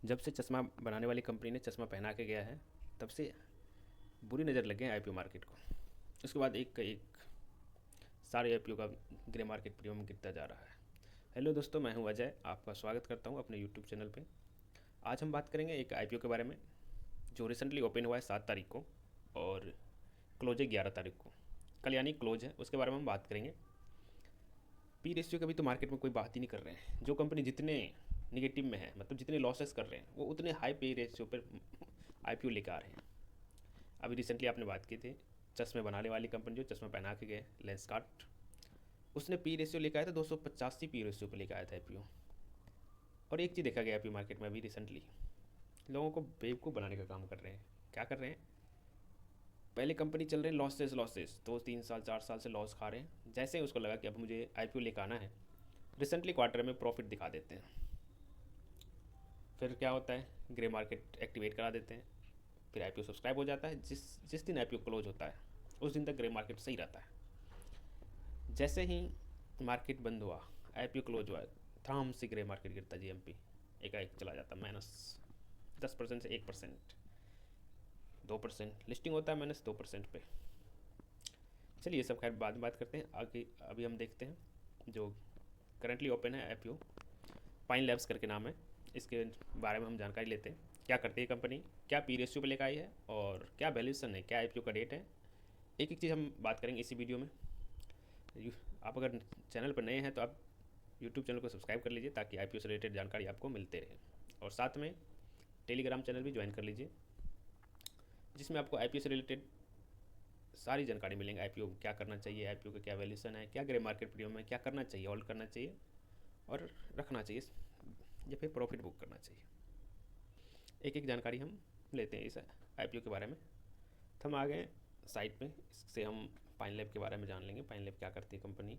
जब से चश्मा बनाने वाली कंपनी ने चश्मा पहना के गया है, तब से बुरी नज़र लग गई है आईपीओ मार्केट को। उसके बाद एक का एक सारे आईपीओ का ग्रे मार्केट प्रीमियम गिरता जा रहा है। हेलो दोस्तों, मैं हूं अजय, आपका स्वागत करता हूं अपने यूट्यूब चैनल पे। आज हम बात करेंगे एक आईपीओ के बारे में जो रिसेंटली ओपन हुआ है 7 तारीख को और क्लोज है 11 तारीख को। कल यानी क्लोज है, उसके बारे में हम बात करेंगे। पी रेशियो की अभी तो मार्केट में कोई बात ही नहीं कर रहे हैं। जो कंपनी जितने निगेटिव में है, मतलब जितने लॉसेस कर रहे हैं, वो उतने हाई पी रेशियो पर आईपीओ लेकर आ रहे हैं। अभी रिसेंटली आपने बात की थी चश्मे बनाने वाली कंपनी जो चश्मा पहना के गए, लेंसकार्ट, उसने पी रेशियो लेकर आया था 285 पी रेशियो पर लेकर आया था आईपीओ। और एक चीज़ देखा गया आईपीओ मार्केट में अभी रिसेंटली, लोगों को बेवकूफ़ बनाने का काम कर रहे हैं। क्या कर रहे हैं? पहले कंपनी चल रहे हैं लॉसेस लॉसेस, 2 3 साल 4 साल से लॉस खा रहे हैं। जैसे ही उसको लगा कि अब मुझे आईपीओ लेकर आना है, रिसेंटली क्वार्टर में प्रॉफिट दिखा देते हैं। फिर क्या होता है, ग्रे मार्केट एक्टिवेट करा देते हैं। फिर आईपीओ सब्सक्राइब हो जाता है। जिस जिस दिन आईपीओ क्लोज होता है उस दिन तक ग्रे मार्केट सही रहता है। जैसे ही मार्केट बंद हुआ, आईपीओ क्लोज हुआ, थाम से ग्रे मार्केट गिरता, जीएमपी एकाएक चला जाता -10% से 1%, 2%। लिस्टिंग होता है -2% पे। चलिए ये सब खैर बाद में बात करते हैं। आगे अभी हम देखते हैं जो करंटली ओपन है आईपीओ, पाइन लैब्स करके नाम है। इसके बारे में हम जानकारी लेते हैं। क्या करती है कंपनी, क्या पी रेशियो पे लेकर आई है और क्या वैल्यूएशन है, क्या आईपीओ का डेट है। एक एक चीज़ हम बात करेंगे इसी वीडियो में। आप अगर चैनल पर नए हैं तो आप यूट्यूब चैनल को सब्सक्राइब कर लीजिए ताकि आईपीओ से रिलेटेड जानकारी आपको मिलते रहे। और साथ में टेलीग्राम चैनल भी ज्वाइन कर लीजिए, जिसमें आपको आईपीओ से रिलेटेड सारी जानकारी मिलेंगी। आईपीओ क्या करना चाहिए, आईपीओ का क्या वैल्यूएशन है, क्या ग्रे मार्केट प्रीमियम है, क्या करना चाहिए, होल्ड करना चाहिए और रखना चाहिए या फिर प्रॉफिट बुक करना चाहिए। एक एक जानकारी हम लेते हैं इस आईपीओ के बारे में। तो हम आ गए साइट पे, इससे हम पाइन लैब के बारे में जान लेंगे। पाइन लैब क्या करती है कंपनी,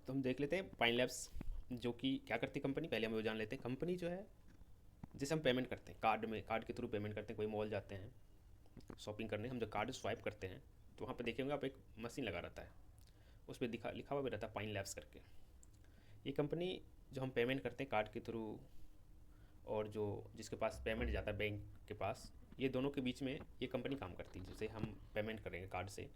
तो हम देख लेते हैं पाइन लैब्स जो कि क्या करती है कंपनी। पहले हम वो जान लेते हैं। कंपनी जो है, जिसे हम पेमेंट करते हैं कार्ड में, कार्ड के थ्रू पेमेंट करते हैं। कोई मॉल जाते हैं शॉपिंग करने, हम जो कार्ड स्वाइप करते हैं तो वहाँ पे देखेंगे आप, एक मशीन लगा रहता है, उस पर लिखा हुआ भी रहता है पाइन लैब्स करके। ये कंपनी जो हम पेमेंट करते हैं कार्ड के थ्रू और जो जिसके पास पेमेंट जाता है बैंक के पास, ये दोनों के बीच में ये कंपनी काम करती है। जैसे हम पेमेंट करेंगे कार्ड से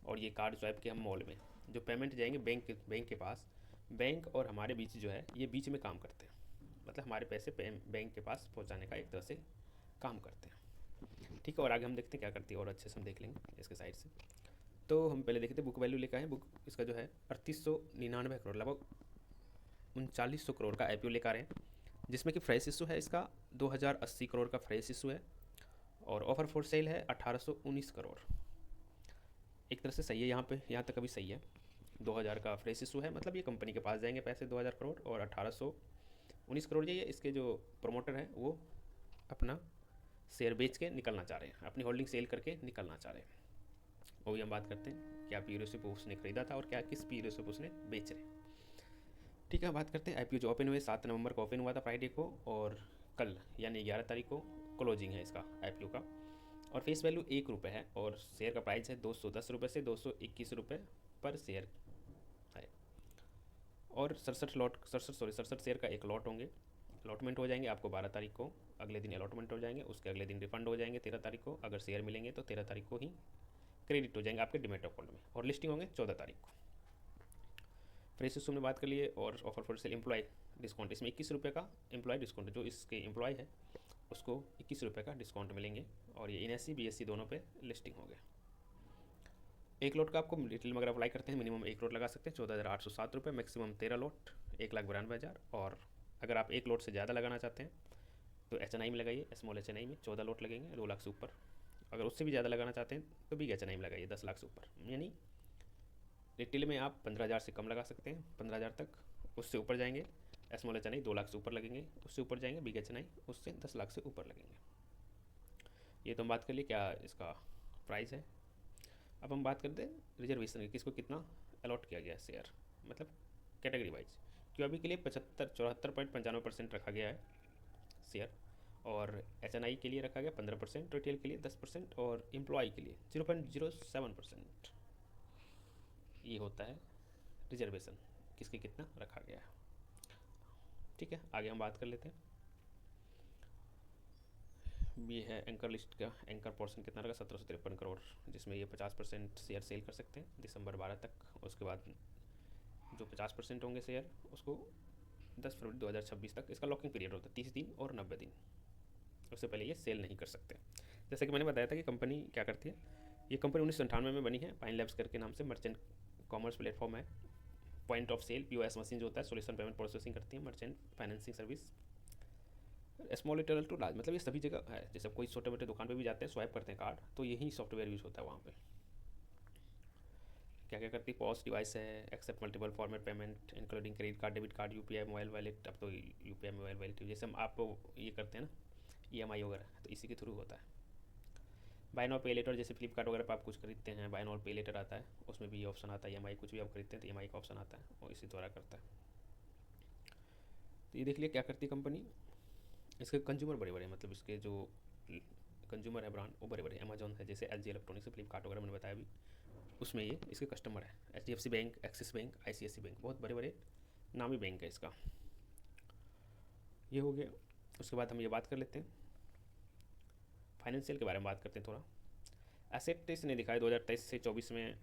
और ये कार्ड स्वाइप के हम मॉल में जो पेमेंट जाएंगे बैंक के पास, बैंक और हमारे बीच जो है ये बीच में काम करते हैं। मतलब हमारे पैसे बैंक के पास पहुंचाने का एक तरह से काम करते हैं। ठीक है, और आगे हम देखते हैं क्या करती है और अच्छे से हम देख लेंगे इसके साइड से। तो हम पहले देखते हैं बुक वैल्यू लेकर आए। बुक इसका जो है 3899 करोड़, लगभग 3900 करोड़ का आईपीओ लेकर आ रहे हैं, जिसमें कि फ्रेश इशू है इसका 2080 करोड़ का फ्रेश इशू है और ऑफर फॉर सेल है 1819 करोड़। एक तरह से सही है, यहाँ तक अभी सही है। 2000 का फ्रेश इशू है, मतलब ये कंपनी के पास जाएंगे पैसे 2000 करोड़, और 1819 करोड़ ये इसके जो प्रमोटर हैं वो अपना शेयर बेच के निकलना चाह रहे हैं, अपनी होल्डिंग सेल करके निकलना चाह रहे हैं। वो भी हम बात करते हैं क्या पी रेशियो पे उसने खरीदा था और क्या किस पी रेशियो पे उसने बेच रहे हैं। ठीक है, बात करते हैं आईपीओ जो ओपन हुए 7 नवंबर को ओपन हुआ था फ्राइडे को, और कल यानी 11 तारीख को क्लोजिंग है इसका आईपीओ का। और फेस वैल्यू ₹1 है और शेयर का प्राइस है 210 रुपये से 221 रुपये पर शेयर है। और 67 शेयर का एक लॉट होंगे, अलॉटमेंट हो जाएंगे आपको 12 तारीख को। अगले दिन अलॉटमेंट हो जाएंगे, उसके अगले दिन रिफंड हो जाएंगे 13 तारीख को। अगर शेयर मिलेंगे तो 13 तारीख को ही क्रेडिट हो जाएंगे आपके डिमेट अकाउंट में, और लिस्टिंग होंगे 14 तारीख को। फ्रेश इशू में बात कर लिए, और offer for sale employee discount, इसमें ₹21 का एम्प्लॉय डिस्काउंट, जो इसके एम्प्लॉय है उसको ₹21 का डिस्काउंट मिलेंगे। और ये NSE BSE दोनों पे लिस्टिंग हो गए। एक लॉट का आपको रिटेल में अगर अप्लाई करते हैं मिनिमम एक लॉट लगा सकते हैं 14,807 रुपये, मैक्सिमम 13 लॉट 1,92,000। और अगर आप एक लॉट से ज़्यादा लगाना चाहते हैं तो HNI में लगाइए, स्मॉल HNI में 14 लॉट लगेंगे 2 लाख से ऊपर। अगर उससे भी ज़्यादा लगाना चाहते हैं तो बिग HNI में लगाइए 10 लाख से ऊपर। यानी रिटेल में आप 15,000 से कम लगा सकते हैं, 15,000 तक। उससे ऊपर जाएंगे स्मॉल HNI 2 लाख से ऊपर लगेंगे, उससे ऊपर जाएंगे बिग HNI, उससे 10 लाख से ऊपर लगेंगे। ये तो हम बात कर लिए क्या इसका प्राइस है। अब हम बात करते हैं रिजर्वेशन की, किसको कितना अलॉट किया गया है शेयर, मतलब कैटेगरी वाइज। क्यों अभी के लिए 74.95% रखा गया है शेयर, और HNI के लिए रखा गया 15%, रिटेल के लिए 10% और एम्प्लॉय के लिए 0.07%। ये होता है रिजर्वेशन, किसके कितना रखा गया है। ठीक है, आगे हम बात कर लेते हैं। ये है एंकर लिस्ट का एंकर पोर्शन कितना रहेगा, 1753 करोड़, जिसमें ये 50% शेयर सेल कर सकते हैं दिसंबर 12 तक। उसके बाद जो 50% होंगे शेयर, उसको 10 फरवरी 2026 तक इसका लॉकिंग पीरियड होता है, 30 दिन और 90 दिन। उससे पहले ये सेल नहीं कर सकते। जैसे कि मैंने बताया था कि कंपनी क्या करती है, ये कंपनी 1998 में बनी है, पाइन लैब्स करके नाम से। मर्चेंट कॉमर्स प्लेटफॉर्म है, point of sale POS machine जो होता है, सोल्यूशन पेमेंट प्रोसेसिंग करती है, merchant financing service, small retailer to large, मतलब ये सभी जगह है। जैसे कोई छोटे मोटे दुकान पे भी जाते हैं, स्वाइप करते हैं कार्ड, तो यही सॉफ्टवेयर यूज़ होता है वहाँ पे। क्या क्या करती है, पॉस डिवाइस है, accept multiple format payment including credit card, debit card, UPI mobile wallet. अब तो UPI मोबाइल वैलेट जैसे हम आप ये करते हैं ना EMI वगैरह, तो इसी के थ्रू होता है। बाय नाउ पे लेटर, जैसे फ्लिपकार्ट वगैरह पर आप कुछ खरीदते हैं, बाय नाउ पे लेटर आता है, उसमें भी ये ऑप्शन आता है। EMI कुछ भी आप खरीदते हैं तो EMI का ऑप्शन आता है, और इसी द्वारा करता है। तो ये देख लिया क्या करती है कंपनी। इसके कंज्यूमर बड़े बड़े, मतलब इसके जो कंज्यूमर है ब्रांड वो बड़े बड़े, अमेजोन है, जैसे LG इलेक्ट्रॉनिक्स है, फ्लिपकार्ट वगैरह मैंने बताया अभी, उसमें ये इसके कस्टमर है। HDFC bank, axis bank, ICICI bank, बहुत बड़े बड़े नामी बैंक है इसका। ये हो गया। उसके बाद हम ये बात कर लेते हैं फाइनेंशियल के बारे में, बात करते हैं थोड़ा। एसेट इसने दिखाया 2023 से 24 में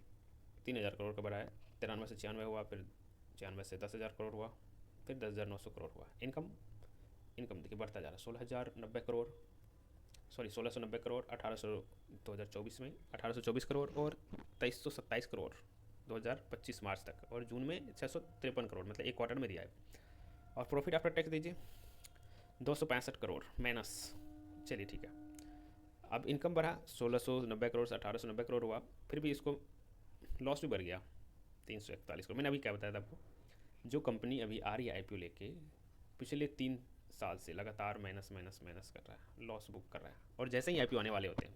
3000 करोड़ का बढ़ा है, 93 से 96 हुआ, फिर 96 से 10,000 करोड़ हुआ, फिर 10,900 करोड़ हुआ। इनकम देखिए बढ़ता जा रहा है, 16,090 करोड़, सॉरी 1690 करोड़, 2024 में 1824 करोड़, और 2327 करोड़ 2025 मार्च तक, और जून में 653 करोड़, मतलब एक क्वार्टर में दिया है। और प्रॉफिट आफ्टर टैक्स दीजिए 265 करोड़ माइनस। चलिए ठीक है। अब इनकम बढ़ा 1690 करोड़ से 1890 करोड़ हुआ, फिर भी इसको लॉस भी बढ़ गया 341 करोड़। मैंने अभी क्या बताया था आपको, जो कंपनी अभी आ रही है IPO लेके, पिछले 3 साल से लगातार माइनस माइनस माइनस कर रहा है, लॉस बुक कर रहा है, और जैसे ही IPO आने वाले होते हैं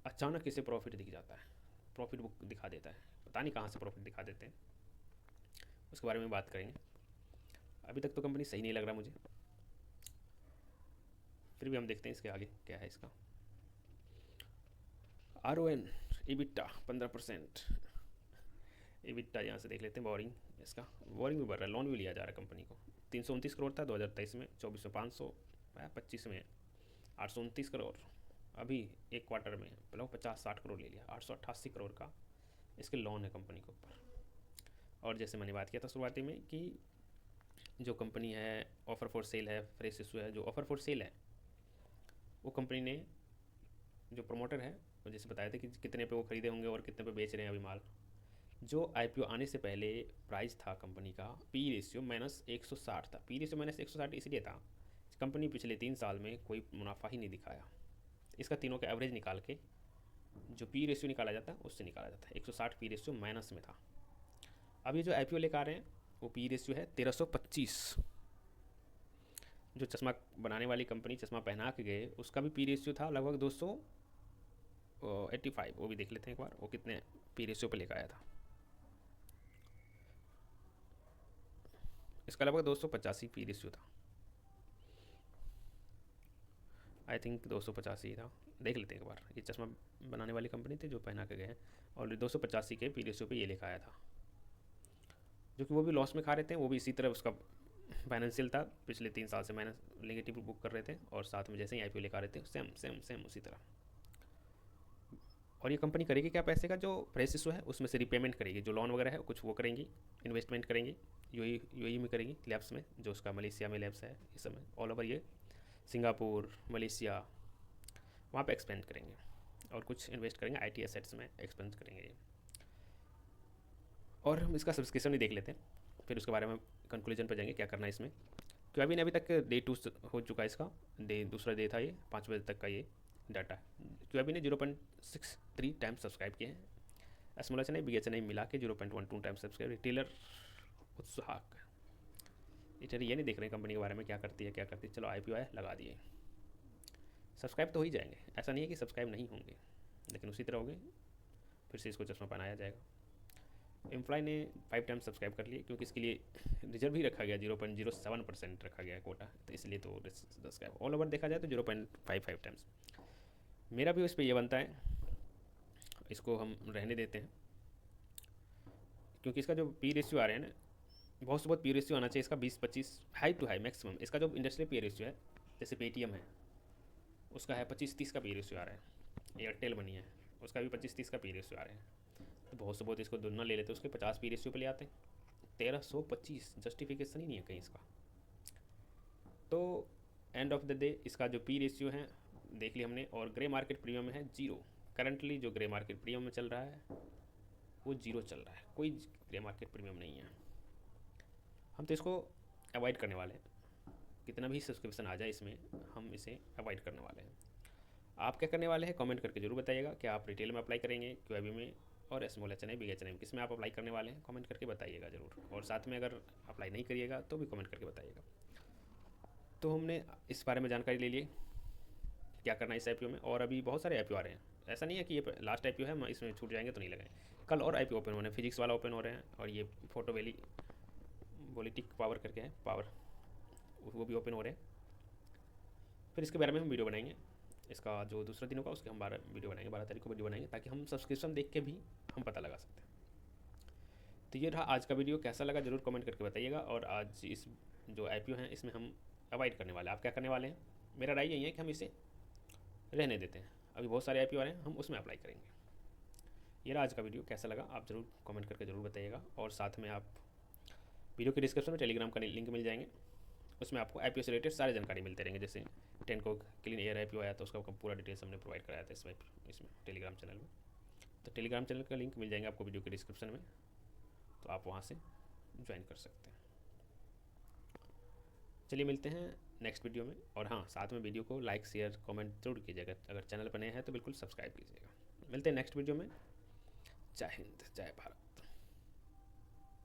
अचानक इसे प्रॉफिट दिख जाता है, प्रॉफिट बुक दिखा देता है, पता नहीं कहाँ से प्रॉफिट दिखा देते हैं, उसके बारे में बात करेंगे। अभी तक तो कंपनी सही नहीं लग रहा मुझे, फिर भी हम देखते हैं इसके आगे क्या है इसका। RON EBITDA 15%। EBITDA यहाँ से देख लेते हैं। बोरिंग, इसका बोरिंग भी बढ़ रहा है, लोन भी लिया जा रहा है कंपनी को। 329 करोड़ था 2023 में, 24 में 500, 25 में 829 करोड़, अभी एक क्वार्टर में मतलब 50-60 करोड़ ले लिया, 888 करोड़ का इसके लोन है कंपनी के ऊपर। और जैसे मैंने बात किया था शुरुआती में कि जो कंपनी है ऑफ़र फॉर सेल है, फ्रेश इशू है, जो ऑफ़र फॉर सेल है वो कंपनी ने, जो प्रमोटर है वो जैसे बताया था कि कितने पे वो खरीदे होंगे और कितने पे बेच रहे हैं अभी माल। जो IPO आने से पहले प्राइस था कंपनी का, P रेशियो -160 था। P रेशियो -160 इसलिए था, कंपनी पिछले 3 साल में कोई मुनाफा ही नहीं दिखाया। इसका तीनों का एवरेज निकाल के जो P रेशियो निकाला जाता है उससे निकाला जाता है, 160 P रेशियो माइनस में था। अब ये जो IPO लेकर आ रहे हैं वो P रेशियो है 1325। जो चश्मा बनाने वाली कंपनी चश्मा पहना के गए उसका भी P रेशियो था लगभग 285, वो भी देख लेते हैं एक बार, वो कितने P रेशियो पर लेकर आया था। इसका लगभग 285 P रेशियो था, आई थिंक 285 था, देख लेते हैं एक बार। ये चश्मा बनाने वाली कंपनी थी जो पहना के गए हैं, और 285 के P रेशियो पे ये लिखा आया था, जो कि वो भी लॉस में खा रहे थे। वो भी इसी तरह उसका फाइनेंशियल था, पिछले 3 साल से माइनस नेगेटिव बुक कर रहे थे, और साथ में जैसे ही IPO लेकर आ रहे थे सेम सेम सेम उसी तरह। और ये कंपनी करेगी क्या पैसे का, जो फ्रेश इशू है उसमें से रिपेमेंट करेगी, जो लोन वगैरह है कुछ वो करेंगी, इन्वेस्टमेंट करेंगी UAE में करेंगी, लैब्स में, जो उसका मलेशिया में लैब्स है, इस समय ऑल ओवर ये सिंगापुर, मलेशिया, वहाँ पे एक्सपेंड करेंगे, और कुछ इन्वेस्ट करेंगे IT एसेट्स में एक्सपेंड करेंगे। और हम इसका सब्सक्रिप्शन भी देख लेते हैं, फिर उसके बारे में कंक्लूजन पर जाएंगे क्या करना है इसमें। क्योंकि अभी तक Day 2 हो चुका है इसका, दूसरा डे था ये, 5 बजे तक का ये डाटा। क्योंकि ने 0.63 टाइम्स सब्सक्राइब किए हैं, SML BHNI मिला के 0.12 टाइम्स सब्सक्राइब। रिटेलर उत्साहक, रिटेलर ये नहीं देख रहे कंपनी के बारे में क्या करती है, चलो IPO आया लगा दिए, सब्सक्राइब तो हो ही जाएंगे, ऐसा नहीं है कि सब्सक्राइब नहीं होंगे, लेकिन उसी तरह होंगे, फिर से इसको चश्मा पहनाया जाएगा। एम्प्लॉय ने 5 टाइम्स सब्सक्राइब कर लिए, क्योंकि इसके लिए रिजर्व ही रखा गया, 0.07% रखा गया कोटा, तो इसलिए तो सब्सक्राइब। ऑल ओवर देखा जाए तो 0.55 टाइम्स। मेरा भी उस पर ये बनता है, इसको हम रहने देते हैं, क्योंकि इसका जो P रेशियो आ रहे हैं ना बहुत से बहुत पी रेशियो आना चाहिए इसका 20-25, हाई टू हाई मैक्सिमम। इसका जो इंडस्ट्रियल पी रेशियो है, जैसे पेटीएम है उसका है 25-30 का पी रेशियो आ रहा है, एयरटेल मनी है उसका भी 25-30 का पी रेशियो आ रहा है। तो बहुत से बहुत इसको दोनों ले लेते हैं, उसके 50 पी रेशियो पे ले आते हैं। 1325 जस्टिफिकेशन ही नहीं है कहीं इसका। तो एंड ऑफ द डे इसका जो पी रेशियो है देख लिया हमने, और ग्रे मार्केट प्रीमियम में है 0। करंटली जो ग्रे मार्केट प्रीमियम में चल रहा है वो 0 चल रहा है, कोई ग्रे मार्केट प्रीमियम नहीं है। हम तो इसको अवॉइड करने वाले हैं, कितना भी सब्सक्रिप्शन आ जाए इसमें हम इसे अवॉइड करने वाले हैं। आप क्या करने वाले हैं कमेंट करके जरूर बताइएगा। क्या आप रिटेल में अप्लाई करेंगे, क्यूआईबी में, और स्मॉल एच एन आई, बिग एच एन आई, किस में आप अप्लाई करने वाले हैं कमेंट करके बताइएगा ज़रूर। और साथ में अगर अप्लाई नहीं करिएगा तो भी कमेंट करके बताइएगा। तो हमने इस बारे में जानकारी ले ली क्या करना है इस आई में। और अभी बहुत सारे आई आ रहे हैं, ऐसा नहीं है कि ये लास्ट आई है, हम इसमें छूट जाएंगे तो नहीं लगाएं। कल और आई ओपन हो रहे हैं, फिजिक्स वाला ओपन हो रहे हैं, और ये फोटो वैली वोलेटिक पावर करके है, पावर, वो भी ओपन हो रहे हैं। फिर इसके बारे में हम वीडियो बनाएंगे, इसका जो दूसरा दिन होगा उसके हम 12 वीडियो बनाएंगे, 12 तारीख को वीडियो बनाएंगे, ताकि हम सब्सक्रिप्शन देख के भी हम पता लगा सकते हैं। तो ये रहा आज का वीडियो, कैसा लगा ज़रूर कमेंट करके बताइएगा। और आज इस जो आई है इसमें हम अवॉइड करने वाले हैं। आप क्या करने वाले हैं? मेरा राय यही है कि हम इसे रहने देते हैं, अभी बहुत सारे आई आ रहे हैं, हम उसमें अप्लाई करेंगे। ये रहा आज का वीडियो, कैसा लगा आप ज़रूर कमेंट करके ज़रूर बताइएगा। और साथ में आप वीडियो के डिस्क्रिप्शन में टेलीग्राम का लिंक मिल जाएंगे, उसमें आपको आई से रिलेटेड सारी जानकारी मिलते रहेंगे। जैसे 10 को क्लीन एयर आई आया तो उसका पूरा डिटेल्स हमने प्रोवाइड कराया था इसमें टेलीग्राम चैनल में। तो टेलीग्राम चैनल का लिंक मिल जाएंगे आपको वीडियो के डिस्क्रिप्शन में, तो आप वहाँ से ज्वाइन कर सकते हैं। चलिए मिलते हैं नेक्स्ट वीडियो में। और हाँ, साथ में वीडियो को लाइक शेयर कमेंट जरूर कीजिएगा। अगर चैनल पर नए हैं तो बिल्कुल सब्सक्राइब कीजिएगा। मिलते हैं नेक्स्ट वीडियो में। जय हिंद, जय भारत।